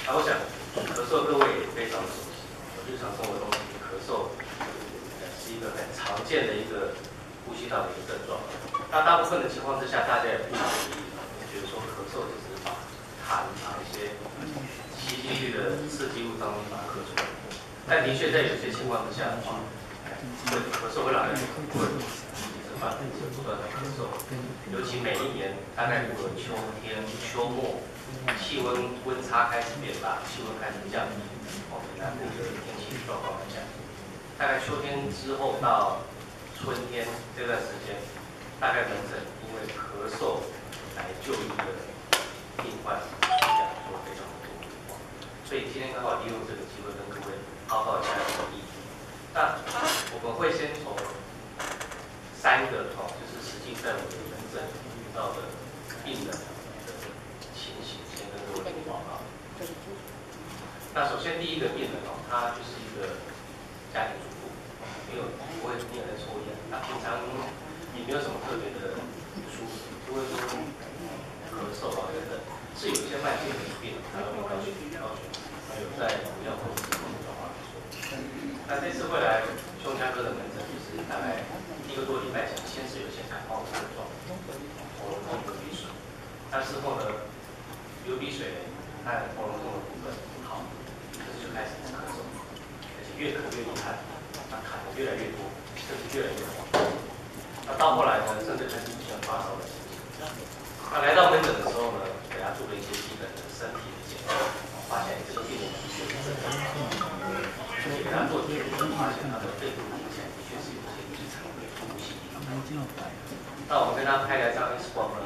那我想咳嗽各位也非常熟悉，日常生活中咳嗽是一个很常见的一个呼吸道的一个症状。那大部分的情况之下，大家也不常理解，觉得说咳嗽就是把痰一些吸进去的刺激物当中把它咳出来。但的确在有些情况之下的话，咳嗽会让人很困，不断的咳嗽，尤其每一年大概过了秋天、秋末，气温差开始变大，气温开始降低，南部的天气状况下，大概秋天之后到春天这段时间，大概门诊因为咳嗽来就医的病患数量就非常多，所以今天刚好利用这个机会跟各位报告一下这个议题。那我们会先从3个就是实际在我们门诊遇到的病人的情形，先跟各位报告。那首先第一个病人他就是一个家庭主妇，不会在抽烟，他平常也没有什么特别的不舒服，不会说咳嗽等等，是有一些慢性的病，还有高血压，还有在补药控制的状况来说。那这次会来胸腔科的门诊，就是大概1个多礼拜前，先是有些感冒的症状，喉咙痛、流鼻水，但事后呢，流鼻水和喉咙痛的部分好，可是就开始咳嗽，而且越咳越厉害，那痰越来越多，甚至越来越黄。那到后来呢，甚至开始出现发烧的情形。那来到门诊的时候呢，给他做了一些基本的身体的检查，发现这个病人的确是真的。给他做检查，发现他的肺部目前的确是有些异常的呼吸。那我们跟他拍了一张 X 光呢，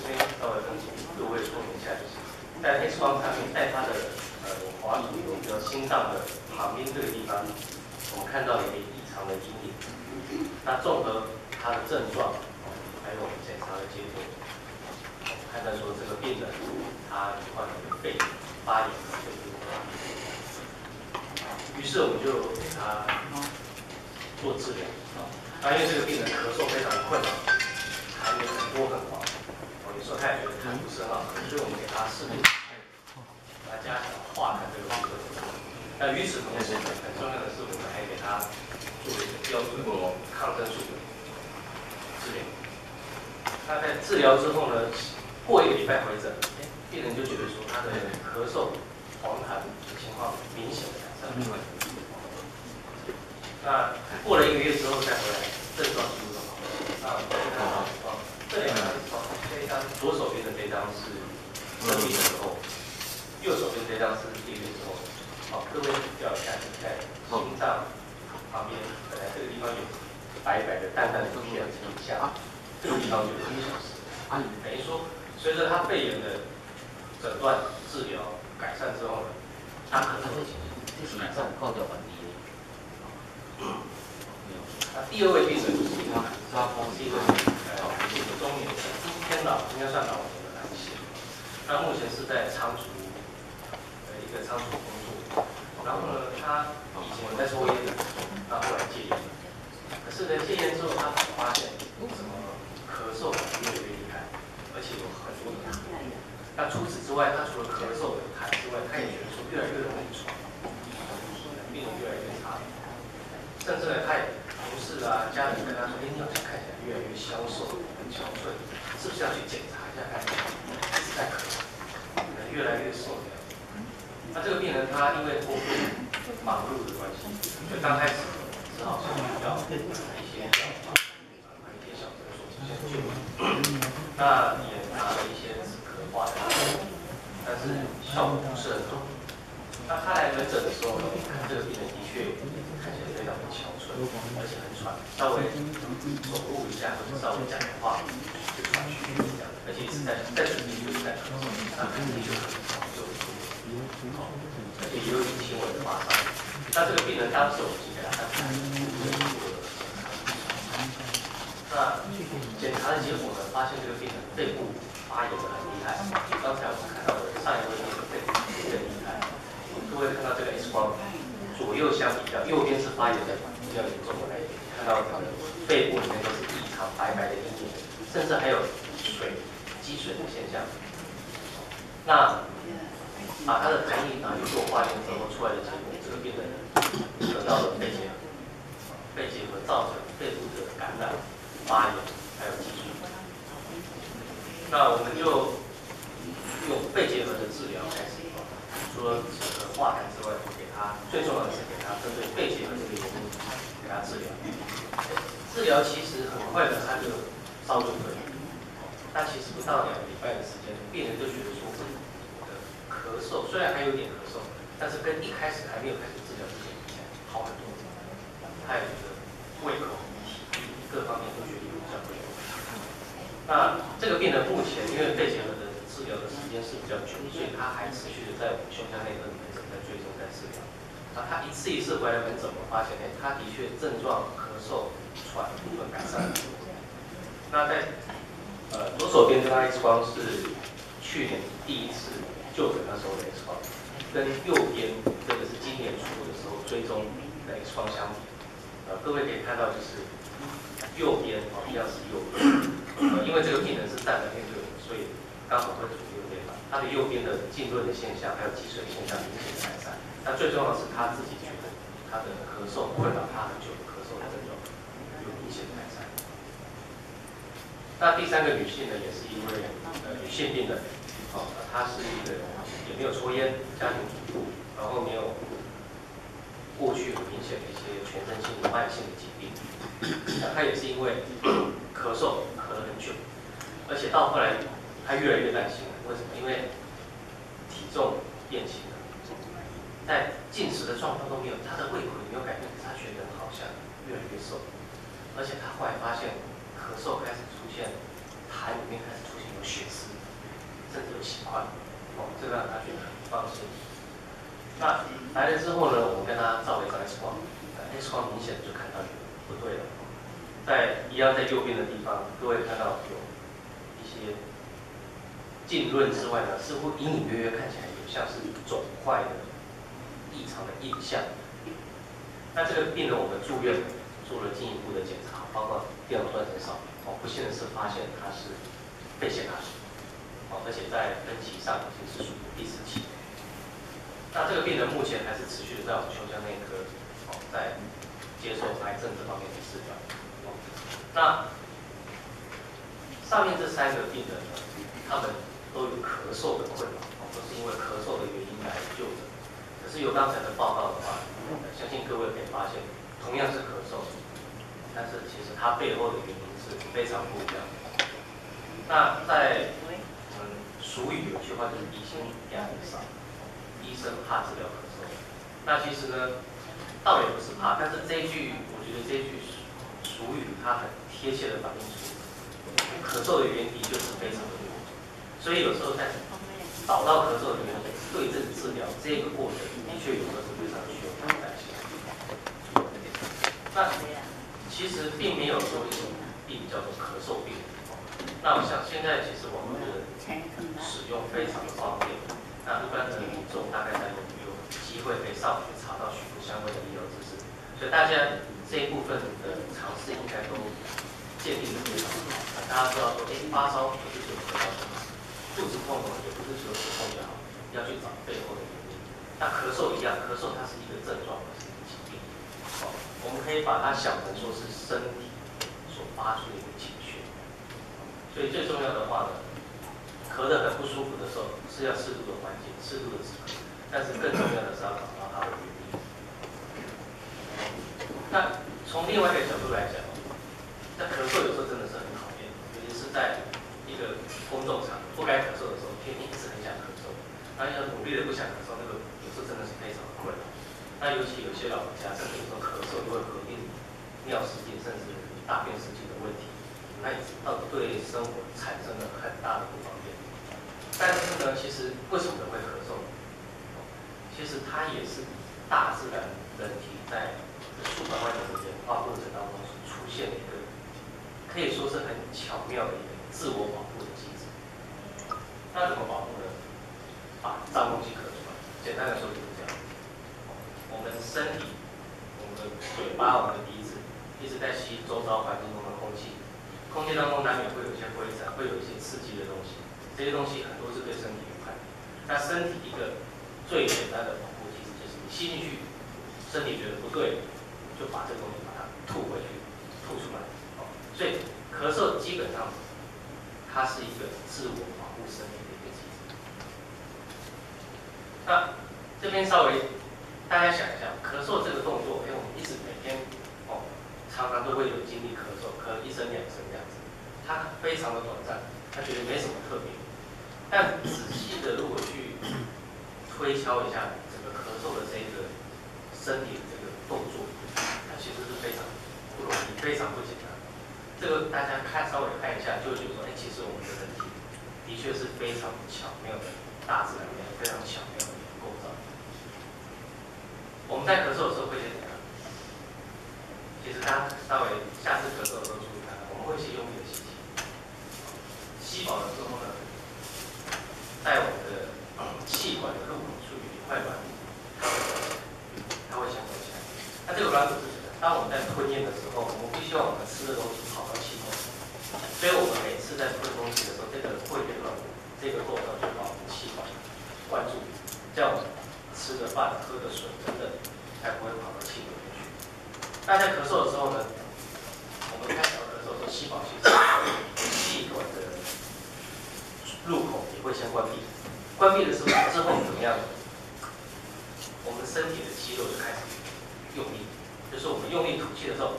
这边稍微跟各位说明一下，就是在 X 光上面，在他的滑鼠有一个心脏的旁边这个地方，我们看到了一个异常的阴影。那综合他的症状，还有我们检查的结果，判断说这个病人他罹患了肺发炎的肺部。于是我们就给他做治疗因为这个病人咳嗽非常困难，痰也很多很黄，有时候他也觉得痰不是很好喝，所以我们给他试着给他加强化痰这个部分。那与此同时，很重要的是，我们还给他做了一个标准的抗生素的治疗。那在治疗之后呢，过1个礼拜回诊，病人就觉得说他的咳嗽、黄痰的情况明显的改善。那过了1个月之后再回来，症状几乎都好。那我们看到这2张这一张左手边的这张是生病的时候，右手边这张是1个月之后。各位比较一下，在心脏旁边，本来这个地方有白白的、淡淡的一片影像，这个地方就有1小时。等于说，随着他肺炎的诊断、治疗改善之后呢，他咳嗽的情形改善高调很低。那第2位病人就是一个中年人，偏老，应该算老年的男性。那目前是在仓储一个仓储工作，然后呢，他以前有在抽烟的，那后来戒烟。可是呢，戒烟之后，他发现怎么咳嗽越来越厉害，而且有很多的痰。那除此之外，他除了咳嗽有痰之外，他也觉得说越来越容易喘，病得越来越差。甚至呢，他也同事啊、家人跟他说：“你好像看起来越来越消瘦、很憔悴，是不是要去检查一下看？一直在咳，越来越瘦这样。”那这个病人他因为工作忙碌的关系，所以刚开始只好是要买一些药方，买一些小诊所先救治。那也拿了一些止咳化的药，但是效果不是很好。那他来门诊的时候呢，看这个病人的确看起来非常的憔悴，而且很喘，稍微走路一下或者稍微讲话就喘吁这样，而且是在嘴边就是在咳嗽，那肯定就很早就而且也有轻微的发烧。那这个病人当时我们是给他安排那检查的结果呢，发现这个病人肺部发炎的很厉害，刚才我们看到的上一位病人肺部更厉害。各位看到这个 X 光，左右相比较，右边是发炎的比较严重的那一边，看到这个肺部里面都是异常白白的阴影，甚至还有积水的现象。那把它的痰液拿去做化验之后出来的结果，这个病人得到了肺结核，肺结核造成肺部的感染、发炎，还有积水。那我们就用肺结核的治疗开始，除了化痰之外，给他最重要的是给他针对肺结核这个原因给他治疗。治疗其实很快的，他就烧就退了。但其实不到2个礼拜的时间，病人就觉得说，我的咳嗽虽然还有点咳嗽，但是跟一开始还没有开始治疗之前比起来好很多。他也觉得胃口、体力各方面都觉得有比较不一样。那这个病人目前因为肺结核的治疗的时间是比较久，所以他还持续的在我们胸腔内科门诊在追踪在治疗。那他一次一次回来门诊，我发现，他的确症状咳嗽、喘部分改善了。那在左手边这张 X 光是去年第一次就诊那时候的 X 光，跟右边这个是今年初的时候追踪的 X 光相比，各位可以看到就是右边一样是右边，因为这个病人是站着面对我，所以刚好会处于右边嘛，他的右边的浸润的现象还有积水的现象明显的改善。那最重要的是他自己觉得他的咳嗽困扰他很久的咳嗽的症状有明显的改善。那第三个女性呢，也是一位女性病人，她是一个也没有抽烟，家庭主妇，然后没有过去很明显的一些全身性的慢性的疾病。那她也是因为咳嗽咳了很久，而且到后来她越来越担心了，为什么？因为体重变轻了，在进食的状况都没有，她的胃口也没有改变，可是她觉得好像越来越瘦，而且她后来发现咳嗽开始出现痰里面开始出现有血丝，甚至有血块，这个让他觉得很放心。那来了之后呢，我们跟他照了一张 X 光，X 光明显就看到有不对了，一样在右边的地方，各位看到有一些浸润之外呢，似乎隐隐约约看起来有像是肿块的异常的印象。那这个病人我们住院做了进一步的检查，包括电脑断层扫描。不幸的是发现他是肺腺癌，而且在分期上已经是属于第4期。那这个病人目前还是持续的在我们胸腔内科，在接受癌症这方面的治疗。那上面这3个病人呢，他们都有咳嗽的困扰，都是因为咳嗽的原因来就诊。可是由刚才的报告的话，相信各位可以发现，同样是咳嗽，但是其实它背后的原因是非常不一样的。那在我们俗语有句话就是"医生压力少，医生怕治疗咳嗽"。那其实呢，倒也不是怕，但是这一句，我觉得这一句俗语它很贴切的反映出咳嗽的原因就是非常的多。所以有时候在找到咳嗽的原因，对症治疗这个过程，的确有时候是非常需要担心。那其实并没有说一种病叫做咳嗽病。那我想现在其实我们的使用非常的方便。那一般的民众大概有机会可以上网去查到许多相关的医疗知识，所以大家这一部分的尝试应该都建立的非常好。大家知道说，发烧不是只有咳嗽就好，肚子痛也不是只有止痛就好，要去找背后的原因。那咳嗽一样，咳嗽它是一个症状，是一个疾病。我们可以把它想成说是身体所发出的一个情绪。所以最重要的话呢，咳得很不舒服的时候，是要适度的缓解、适度的止咳，但是更重要的是要找到它的原因。那从另外一个角度来讲，那咳嗽有时候真的是很讨厌，尤其是在一个公众场不该咳嗽的时候，偏偏一直很想咳嗽，那要努力的不想咳嗽，那个有时候真的是非常的困扰。那尤其有些老人家，甚至有时候咳嗽就会合并尿失禁，甚至大便失禁的问题。那也对生活产生了很大的不方便。但是呢，其实为什么人会咳嗽？其实它也是大自然人体在数百万年的演化过程当中所出现的一个，可以说是很巧妙的一个自我保护的机制。那怎么保护呢？把脏东西咳出来。简单的说就是这样。我们身体、我们的嘴巴、我们的鼻子一直在吸周遭环境中的空气。空气当中难免会有一些灰尘，会有一些刺激的东西，这些东西很多是对身体有害的。那身体一个最简单的保护机制就是你吸进去，身体觉得不对，就把这个东西把它吐回去，吐出来。所以咳嗽基本上它是一个自我保护身体的一个机制。那这边稍微大家想一下，咳嗽这个动作，因为我们一直每天常常都会有经历咳嗽，咳1声2声这样子，它非常的短暂，它觉得没什么特别。但仔细的如果去推敲一下整个咳嗽的这个身体的这个动作，它其实是非常不容易，非常不简单。这个大家稍微看一下，就会觉得说，其实我们的人体的确是非常巧妙的，大自然里面非常巧妙的构造。我们在咳嗽的时候会先怎样？其实大家稍微下次咳嗽的时候注意看，我们会先用力的吸气，吸饱了之后呢，在我们的气管的入口处有一块软骨，它会先合起来。那这个软骨是什么？当我们在吞咽的时候，我们不希望我们吃的东西跑到气管，所以我们每次在吞东西的时候，这个会圆软骨这个构造就把我们气管关住，这样我们吃的饭、喝的水等等才不会跑到气管里面去。那在咳嗽的时候呢，我们开始要咳嗽的时候，吸饱气气管的入口也会先关闭。关闭的时候之后怎么样？我们身体的肌肉就开始用力，就是我们用力吐气的时候，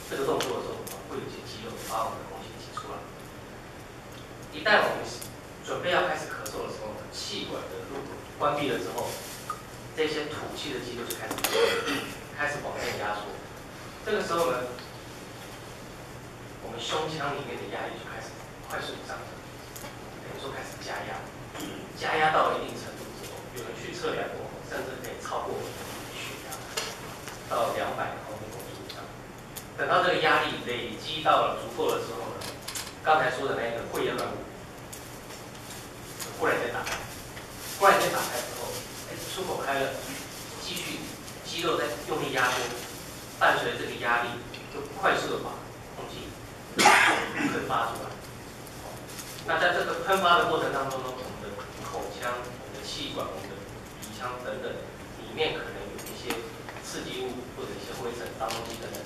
这个动作的时候，会有一些肌肉把我们的空气挤出来。一旦我们准备要开始咳嗽的时候，气管的入口关闭了之后，这些吐气的肌肉就开始往内压缩。这个时候呢，我们胸腔里面的压力就开始快速上升，等于说开始加压。加压到了一定程度之后，有人去测量过，甚至可以超过我们的血压到200毫米汞柱以上。等到这个压力累积到了足够了之后呢，刚才说的那个会阴软骨忽然间打开，忽然间打开之后，出口开了，继续肌肉在用力压缩，伴随这个压力，就快速的把空气喷发出来。那在这个喷发的过程当中呢，我们的口腔、我们的气管、我们的鼻腔等等，里面可能有一些刺激物或者一些灰尘、脏东西等等，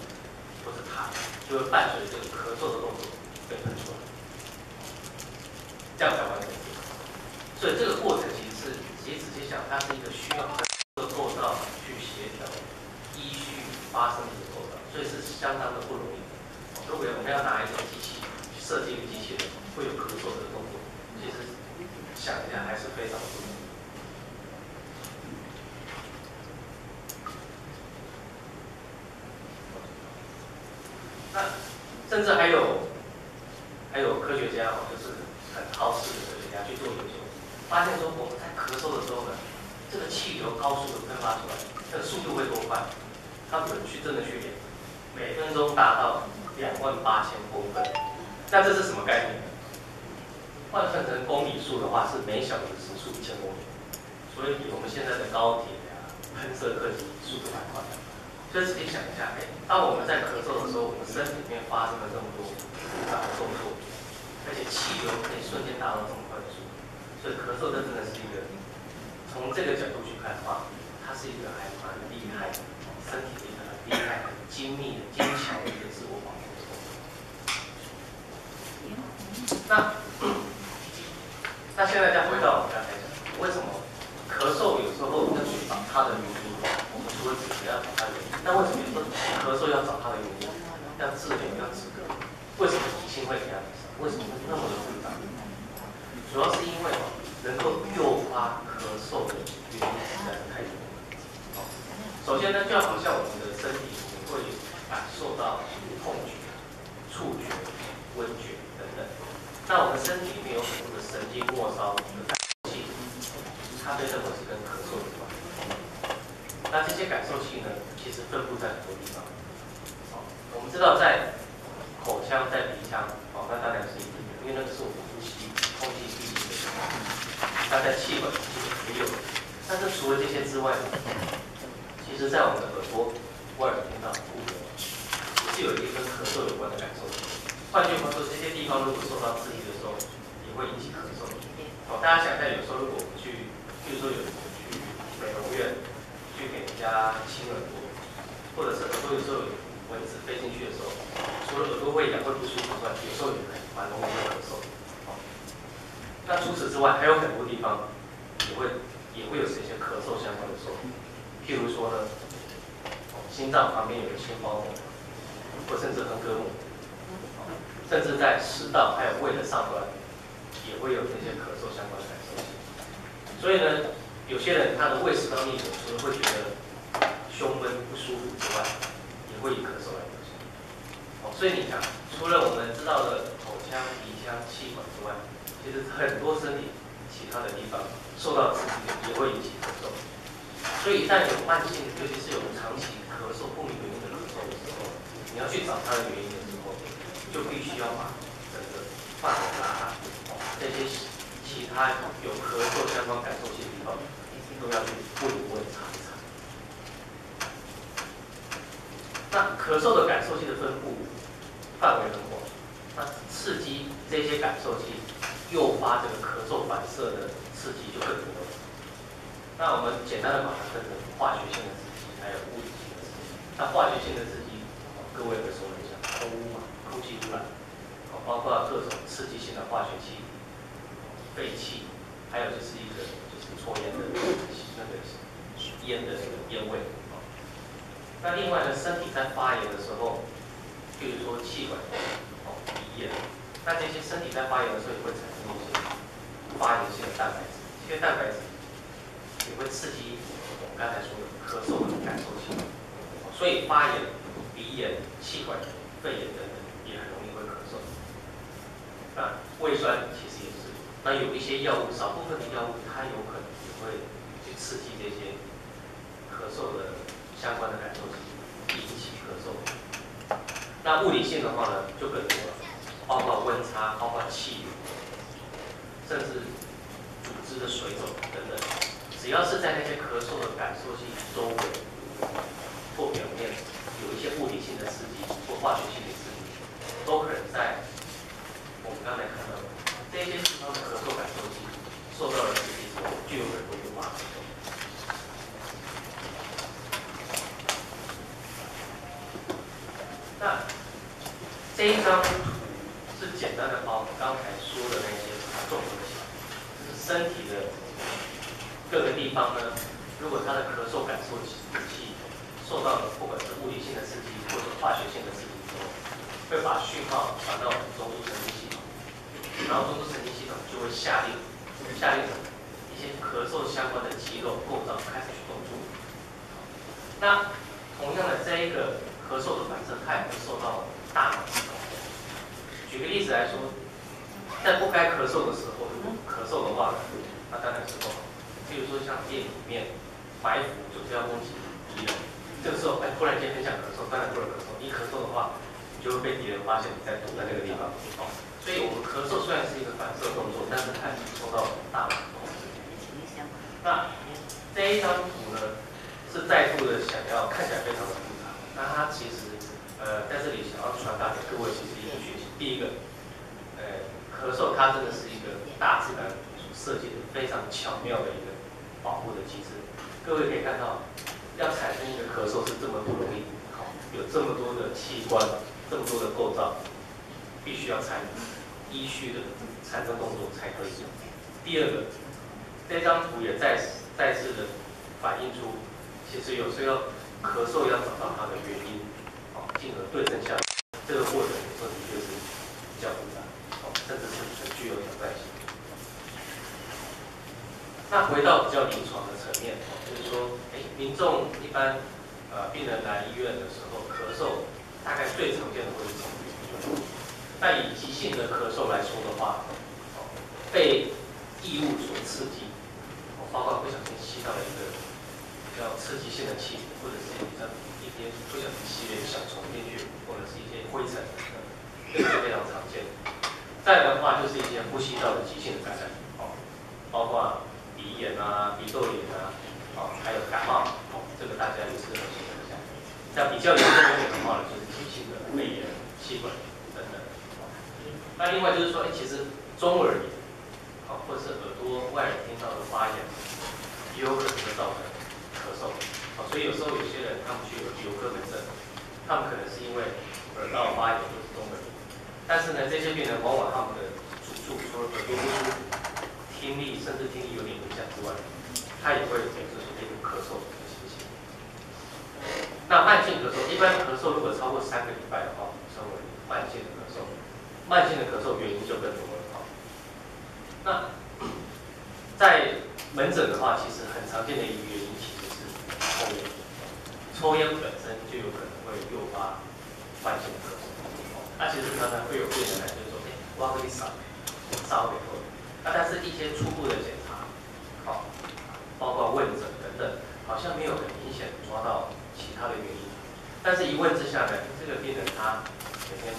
或者它就会伴随这个咳嗽的动作被喷出来，这样才完成。所以这个过程其实仔细想，它是一个需要很多的构造去协调、依序发生的一个构造，所以是相当的不容易。如果我们要拿一种机器去设计一个机器人，会有咳嗽的动作，其实想一下还是非常不容易。那甚至还有科学家就是很好事的科学家去做研究，发现说我们在咳嗽的时候呢，这个气流高速的喷发出来，这个速度会多快？他们真的去量，每分钟达到28000公分。那这是什么概念呢？换算成公里数的话，是每小时时速1000公里，所以比我们现在的高铁喷射客机速度还快。所以仔细想一下，当我们在咳嗽的时候，我们身体里面发生了这么多复杂的动作，而且气流可以瞬间达到这么快的速度，所以咳嗽这真的是一个，从这个角度去看的话，它是一个还蛮厉害的，身体的一个很厉害、很精密的、精巧的一个自我保护的动作。那现在再回到我们刚才讲，为什么咳嗽有时候要去找它的原因？我们除了解决要找它的原因，那为什么有时候咳嗽要找它的原因？要治疗要止咳？为什么急性会比较少？为什么会那么的复杂？主要是因为能够诱发咳嗽的原因实在是太多了。首先呢，就好像我们的身体，我们会感受到痛觉、触觉、闻觉等等。那我们身体里面有很多的神经末梢的感受器，它被认为是跟咳嗽有关。那这些感受器呢，其实分布在很多地方。我们知道在口腔、在鼻腔，那当然是一定的，因为那个是我们呼吸空气吸进的地方。那在气管也有。但是除了这些之外呢，其实在我们的耳朵、外耳听到部位，也是有一个跟咳嗽有关的感受器。换句话说，这些地方如果受到刺激的时候，也会引起咳嗽。大家想一下，有时候如果我们去，比如说有人去说有时候蚊子飞进去的时候，除了耳朵会痒会不舒服之外，有时候也蛮容易会咳嗽。那除此之外，还有很多地方也会有这些咳嗽相关的受，譬如说呢，心脏旁边有个心包膜，或甚至横膈膜，甚至在食道还有胃的上端，也会有这些咳嗽相关的感受。所以呢，有些人他的胃食道逆流，除了会觉得胸闷不舒服之外，也会以咳嗽来表现。所以你看，除了我们知道的口腔、鼻腔、气管之外，其实很多身体其他的地方受到刺激也会引起咳嗽。所以一旦有慢性，尤其是有长期咳嗽不明原因的咳嗽的时候，你要去找它的原因的时候，就必须要把整个范围拉大，这些其他有咳嗽相关感受性的地方，都要去问一问查一查。那咳嗽的感受器的分布范围很广，那刺激这些感受器诱发这个咳嗽反射的刺激就更多了。那我们简单的把它分成化学性的刺激，还有物理性的刺激。那化学性的刺激，各位耳熟能详，空污嘛，空气污染，包括各种刺激性的化学气体、废气，还有就是抽烟的那个烟的烟味。那另外呢，身体在发炎的时候，譬如说气管鼻炎，那这些身体在发炎的时候也会产生一些发炎性的蛋白质，这些蛋白质也会刺激我们刚才说的咳嗽的感受器，所以发炎、鼻炎、气管肺炎等等也很容易会咳嗽。那胃酸其实也是，那有一些药物，少部分的药物它有可能也会去刺激这些咳嗽的相关的感受器，引起咳嗽。那物理性的话呢，就更多了，包括温差，包括气流，甚至组织的水肿等等。只要是在那些咳嗽的感受器周围或表面有一些物理性的刺激或化学性的刺激，都可能在我们刚才看到的这些地方的咳嗽感受器受到了刺激之后，就有可能会诱发咳嗽。那这一张图是简单的把我们刚才说的那些综合起来，就是身体的各个地方呢，如果它的咳嗽感受器受到了不管是物理性的刺激或者化学性的刺激之后，会把讯号传到中枢神经系统，然后中枢神经系统就会下令一些咳嗽相关的肌肉构造开始去动作。那同样的这一个咳嗽的反射，它也会受到大脑系统。举个例子来说，在不该咳嗽的时候，如果咳嗽的话，那当然是不好。比如说像电影里面埋伏准备要攻击敌人，这个时候忽然间很想咳嗽，当然不能咳嗽。一咳嗽的话，你就会被敌人发现你在躲在那个地方。所以我们咳嗽虽然是一个反射动作，但是它也受到大脑的控制。那这一张图呢，是再度的想要看起来非常的复杂。那它其实在这里想要传达给各位其实一个讯息。第一个，咳嗽它真的是一个大自然所设计的非常巧妙的一个保护的机制。各位可以看到，要产生一个咳嗽是这么不容易，有这么多的器官，这么多的构造，必须要依序的产生动作才可以。第二个，这张图也再次的反映出，其实有时候咳嗽要找到它的原因，进而对症下药，这个过程有时候的确是比较复杂，甚至是很具有挑战性。那回到比较临床的层面，就是说，民众一般病人来医院的时候，咳嗽大概最常见的会是什么原因？那以急性的咳嗽来说的话，被异物所刺激，包括不小心吸到了一个比较刺激性的气体，或者是一些不小心吸了一个小虫进去，或者是一些灰尘，这个是非常常见的。再来的话就是一些呼吸道的急性的感染，包括鼻炎啊、鼻窦炎啊，还有感冒，这个大家也是很熟悉的。像比较严重一点的话呢，就是急性的肺炎、气管等等。那另外就是说，其实中耳炎，或者是耳朵外耳听道的发炎，也有可能会造成咳嗽。所以有时候有些人他们去耳鼻喉科门诊，他们可能是因为耳道发炎或是中耳炎，但是呢，这些病人往往他们的主诉除了耳朵不舒服、听力甚至听力有点影响之外，他也会表示出这个咳嗽的情形。那慢性咳嗽，一般咳嗽如果超过3个礼拜的话，称为慢性的咳嗽。慢性的咳嗽原因就更多了。那在门诊的话，其实很常见的一个原因其实是抽烟。抽烟本身就有可能会诱发慢性的咳嗽。那其实常常会有病人来就说，我要给你扫给后。但是一些初步的检查，包括问诊等等，好像没有很明显抓到其他的原因。但是一问之下呢，这个病人他每天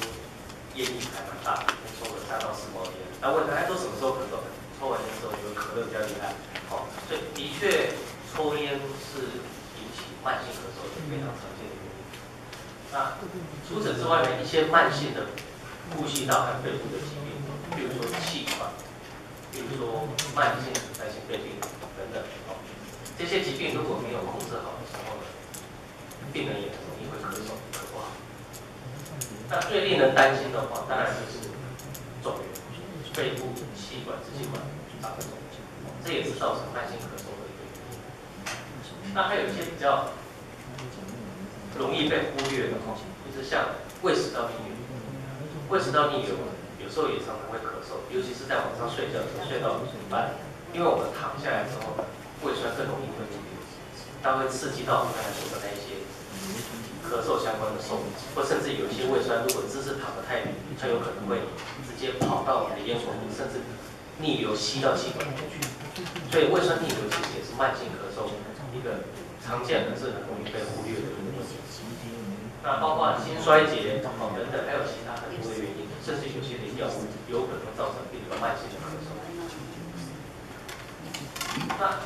烟瘾还蛮大，每天抽了3到4包烟。那问他，都什么时候咳嗽？抽完烟之后就咳得比较厉害。所以的确，抽烟是引起慢性咳嗽的非常常见的原因。那除此之外呢，一些慢性的呼吸道和肺部的疾病，比如说气喘，比如说慢性阻塞性肺病等等，这些疾病如果没有控制好的时候呢，病人也很容易会咳嗽，咳不好。那最令人担心的话，当然就是肿瘤、肺部、气管、支气管长的肿瘤，这也是造成慢性咳嗽的一个原因。那还有一些比较容易被忽略的就是像胃食道逆流。胃食道逆流有时候也常常会咳嗽，尤其是在晚上睡觉的时候，睡到一半，因为我们躺下来之后，胃酸更容易分泌，它会刺激到我们刚才说的那一些咳嗽相关的受体，或甚至有一些胃酸，如果姿势躺得太平，它有可能会直接跑到我们的咽喉部，甚至逆流吸到气管里面去。所以胃酸逆流其实也是慢性咳嗽一个常见的是很容易被忽略的一个问题。那包括心衰竭等等，还有其他很多的原因，甚至有些的药物有可能造成病人慢性的咳嗽。那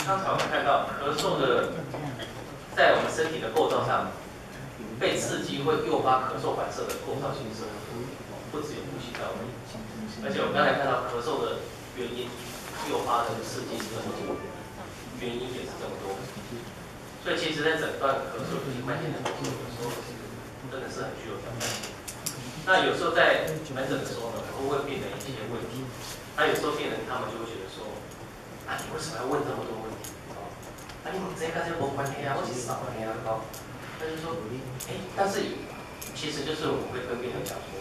刚才我们看到咳嗽的。在我们身体的构造上，被刺激会诱发咳嗽反射的构造形式很多，不只有呼吸道而已。而且我们刚才看到咳嗽的原因诱发的刺激是这么多，原因也是这么多。所以其实，在诊断咳嗽以及慢性的咳嗽，有时候真的是很具有挑战性。那有时候在门诊的时候呢，我会问病人一些问题。那有时候病人他们就会觉得说，你为什么要问这么多问题？你们这跟这无关系啊，我是少的呀，他就说，但是其实就是我们会跟病人讲说，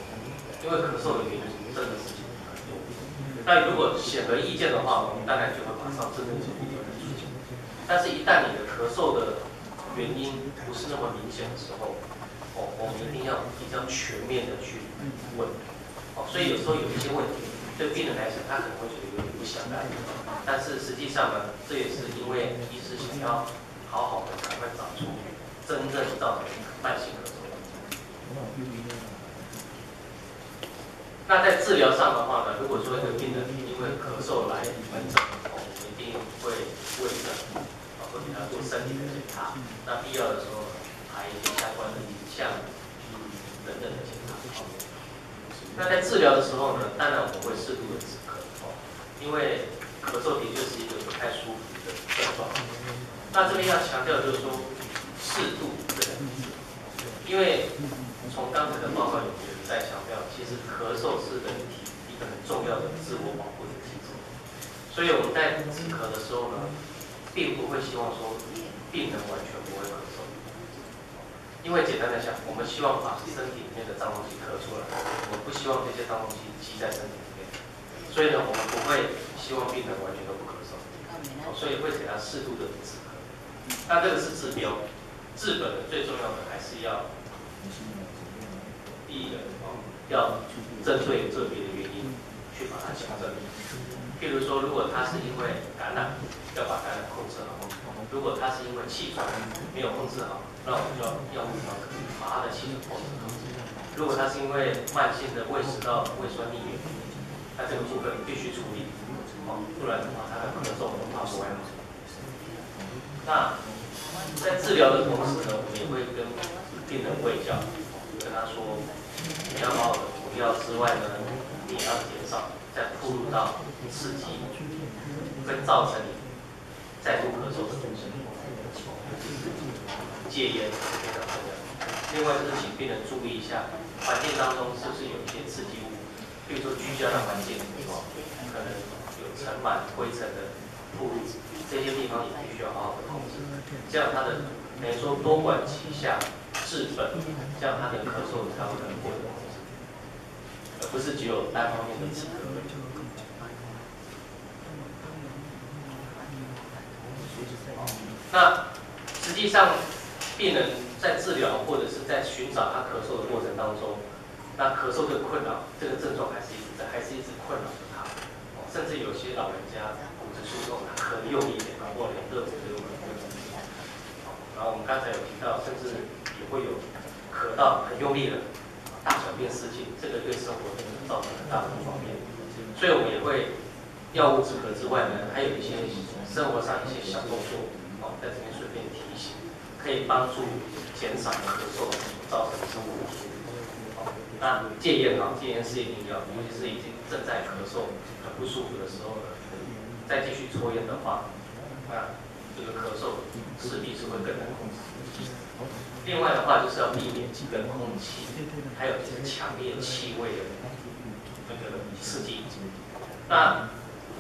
因为咳嗽的原因真的是很多。那如果显而易见的话，我们当然就会马上针对这部分来处理。但是，一旦你的咳嗽的原因不是那么明显的时候，我们一定要比较全面的去问。所以有时候有一些问题，对病人来讲，他可能会觉得有点不相干，但是实际上呢，这也是因为医师想要好好的赶快找出真正造成慢性咳嗽的问题。那在治疗上的话呢，如果说一个病人因为咳嗽来门诊，我们一定会问诊，会给他做身体的检查，那必要的时候排一些相关的影像等等的检查。那在治疗的时候呢，当然我们会适度的止咳，因为咳嗽的确是一个不太舒服的症状。那这边要强调就是说，适度这两个字，因为从刚才的报告里面在强调，其实咳嗽是人体一个很重要的自我保护的机制，所以我们在止咳的时候呢，并不会希望说病人完全不会咳嗽。因为简单的讲，我们希望把身体里面的脏东西咳出来，我们不希望这些脏东西积在身体里面，所以呢，我们不会希望病人完全都不咳嗽，所以会给他适度的止咳。那这个是治标，治本的最重要的还是要第一个要针对个别的原因去把它矫正。譬如说，如果他是因为感染，要把感染控制好；如果他是因为气喘没有控制好，那我们就要药物调整，把他的气喘控制好。如果他是因为慢性的胃食道胃酸逆流，那这个部分必须处理，不然的话他的咳嗽恐怕不会好。那在治疗的同时呢，我们也会跟病人卫教，跟他说，你要好好的服药之外呢，你也要减少再暴露到刺激，会造成你再度咳嗽的风险。戒烟是非常重要的。另外就是请病人注意一下，环境当中是不是有一些刺激物，比如说居家的环境，可能有尘螨、灰尘的暴露，这些地方也必须要好好的控制，这样他的等于说多管齐下治本，这样他的咳嗽才会能获得控制，而不是只有单方面的止咳而已。那实际上，病人在治疗或者是在寻找他咳嗽的过程当中，那咳嗽这个困扰，这个症状还是一直困扰着他。甚至有些老人家骨质疏松，他咳得用力一点，或连热敷都有可能会引起。然后我们刚才有提到，甚至也会有咳到很用力的大小便失禁，这个对生活真的造成很大的不方便。所以我们也会药物止咳之外呢，还有一些生活上一些小动作。在这边顺便提醒，可以帮助减少咳嗽造成的生活不舒服。那戒烟戒烟是一定要，尤其是已经正在咳嗽很不舒服的时候呢，再继续抽烟的话，那这个咳嗽势必是会更难控制。另外的话就是要避免跟空气，还有就是强烈气味的那个刺激。那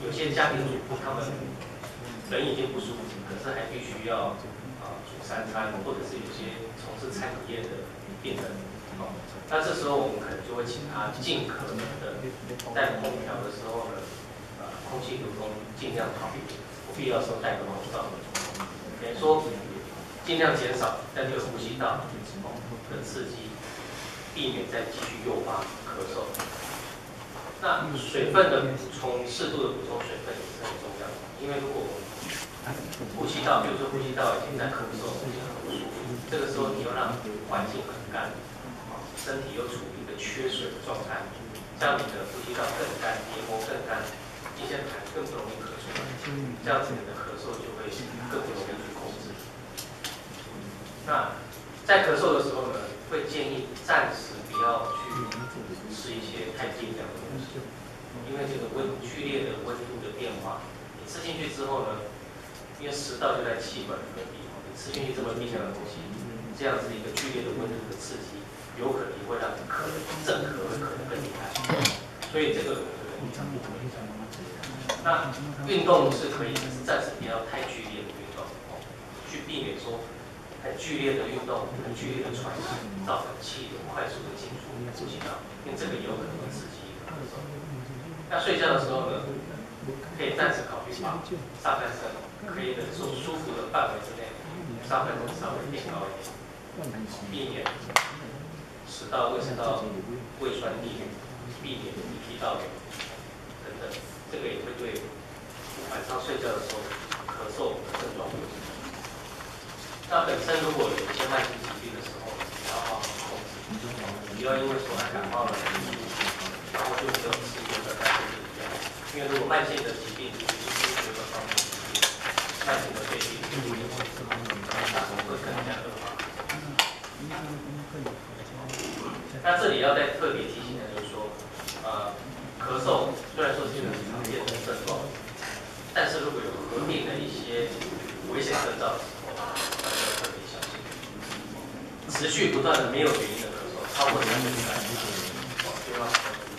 有些家庭主妇他们人已经不舒服，可是还必须要煮3餐，或者是有些从事餐饮业的病人，那这时候我们可能就会请他尽可能的在烹调的时候呢，空气流通尽量好一点，不必要时候戴个口罩，等于说尽量减少在这个呼吸道的刺激，避免再继续诱发咳嗽。那水分的补充，适度的补充水分也是很重要的，因为如果呼吸道，比如说呼吸道已经在咳嗽，已经很不舒服，这个时候你又让环境很干，身体又处于一个缺水的状态，这样你的呼吸道更干，黏膜更干，一些痰更不容易咳出来，这样子你的咳嗽就会更不容易去控制。那在咳嗽的时候呢，会建议暂时不要去吃一些太冰凉的东西，因为这个剧烈的温度的变化，你吃进去之后呢，因为食道就在气管隔壁，你吃进去这么冰凉的东西，这样子一个剧烈的温度的刺激，有可能也会让你震咳会咳得更厉害。所以这个那运动是可以，只是暂时不要太剧烈的运动，去避免说很剧烈的运动、很剧烈的喘息，造成气流快速的进入呼吸道，因为这个也有可能会刺激咳嗽。那睡觉的时候呢，可以暂时考虑把上半身可以忍受舒服的范围之内，上半身稍微垫高一点，避免食道、胃食道胃酸逆流，避免鼻涕倒流等等，这个也会对晚上睡觉的时候咳嗽的症状有影响。那本身如果有一些慢性疾病的时候，也要好好控制，不要因为说感冒了，然后就没有吃原本该吃的药，因为如果慢性的疾病，尤其是这个方面的疾病，慢性的肺病，会更加恶化。那这里要再特别提醒的就是说，咳嗽虽然说是一个很常见的症状，但是如果有合并的一些危险征兆的时候，大家要特别小心。持续不断的没有原因的咳嗽，超过3个礼拜，就要注意。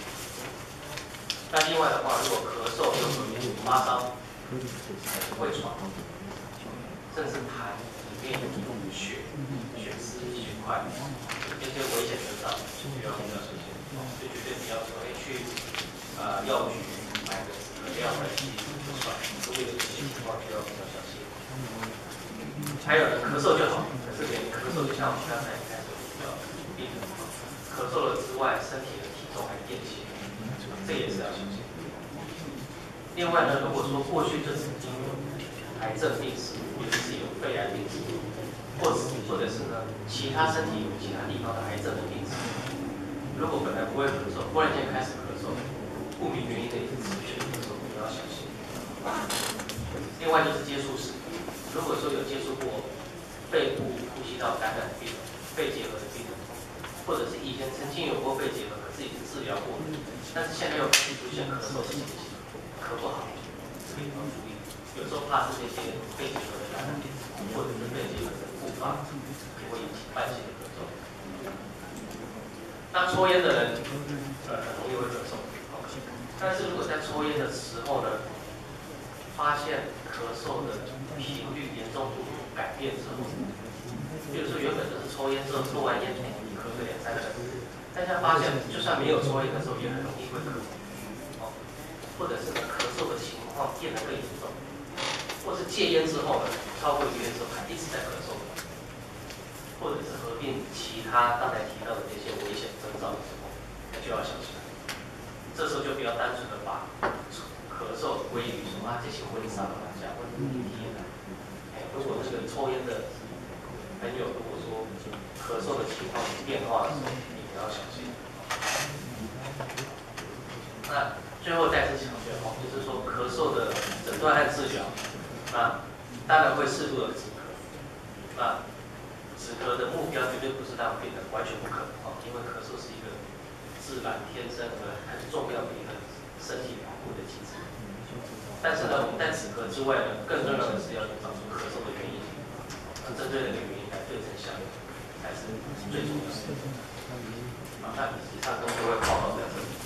那另外的话，如果咳嗽又合并发烧、会喘，甚至痰里面有血丝、血块，这些危险征兆就要比较小心，就绝对不要说去药局买个止咳药来吸就算，如果有这些情况就要比较小心。还有人咳嗽就好，可是连咳嗽就像我们刚才一开始提到，病人咳嗽了之外，身体的体重还变轻，这也是要小心。另外呢，如果说过去就曾经有癌症病史，尤其是有肺癌病史，或者是呢其他身体有其他地方的癌症的病史，如果本来不会咳嗽，忽然间开始咳嗽，不明原因的一直持续的咳嗽，也要小心。另外就是接触史。如果说有接触过肺部呼吸道感染的病人、肺结核的病人，或者是以前曾经有过肺结核，可是已经治疗过了，但是现在又开始出现咳嗽的情形，咳不好，这个也要注意，有时候怕是那些肺结核的感染，或者是肺结核的复发，也会引起慢性的咳嗽。那抽烟的人，很容易会咳嗽。但是如果在抽烟的时候呢，发现咳嗽的频率、严重度改变之后，比如说原本就是抽烟之后，抽完烟咳个2、3个，但现在发现就算没有抽烟的时候，也很容易会咳，或者是呢咳嗽的情况变得更严重，或是戒烟之后呢，超过1个月之后还一直在咳嗽，或者是合并其他刚才提到的这些危险征兆的时候，那就要小心了。这时候就不要单纯的把咳嗽归于说这些温伤啊、加温鼻涕啊。如果这个抽烟的朋友如果说咳嗽的情况有变化的时候，你也要小心。那最后再次强调就是说咳嗽的诊断和治疗，那当然会适度的止咳。那止咳的目标绝对不是让病人完全不咳，因为咳嗽是一个自然天生的很重要的一个身体保护的机制。但是呢，我们在止咳之外呢，更重要的是要找出咳嗽的原因，针对那个原因来对症下药，才是最重要的。那以上跟各位报告到这里。